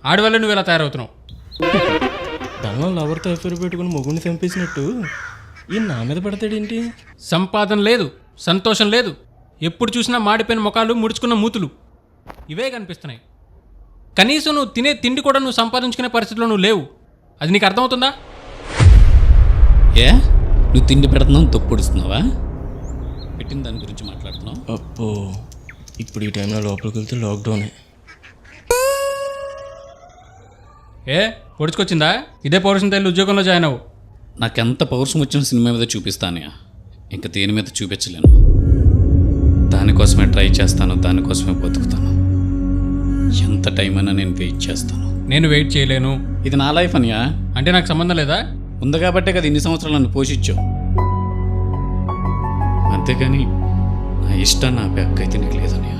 ఆడి వల్ల నువ్వు ఇలా తయారవుతున్నావు. దానివల్ల ఎవరితో ఎఫ్ఐఆర్ పెట్టుకుని మొగుడిని చంపేసినట్టు ఈ నా మీద పడతాడేంటి? సంపాదన లేదు, సంతోషం లేదు, ఎప్పుడు చూసినా మాడిపోయిన ముఖాలు, ముడుచుకున్న మూతులు ఇవే కనిపిస్తున్నాయి. కనీసం నువ్వు తినే తిండి కూడా నువ్వు సంపాదించుకునే పరిస్థితిలో నువ్వు లేవు. అది నీకు అర్థమవుతుందా? ఏ నువ్వు తిండి పెడుతున్నావు, తొప్పుడుస్తున్నావా? పెట్టిన దాని గురించి మాట్లాడుతున్నావు. అప్పో, ఇప్పుడు ఈ టైంలో లోపలికి వెళ్తే లాక్డౌనే. ఏ పొడుచుకొచ్చిందా? ఇదే పౌరుషంతో వెళ్ళి ఉద్యోగంలో జాయిన్ అవ్వు. నాకెంత పౌరుషం వచ్చిన సినిమా మీద చూపిస్తాను, ఇంకా దేని మీద చూపించలేను. దానికోసమే ట్రై చేస్తాను, దానికోసమే బతుకుతాను. ఎంత టైం అయినా నేను వెయిట్ చేస్తాను. నేను వెయిట్ చేయలేను. ఇది నా లైఫ్ అనియా. అంటే నాకు సంబంధం లేదా? ఉంది కాబట్టే కదా ఇన్ని సంవత్సరాలు నన్ను పోషించావు. అంతేగాని నా ఇష్టం నా హక్కు అయితే నీకు లేదనియా.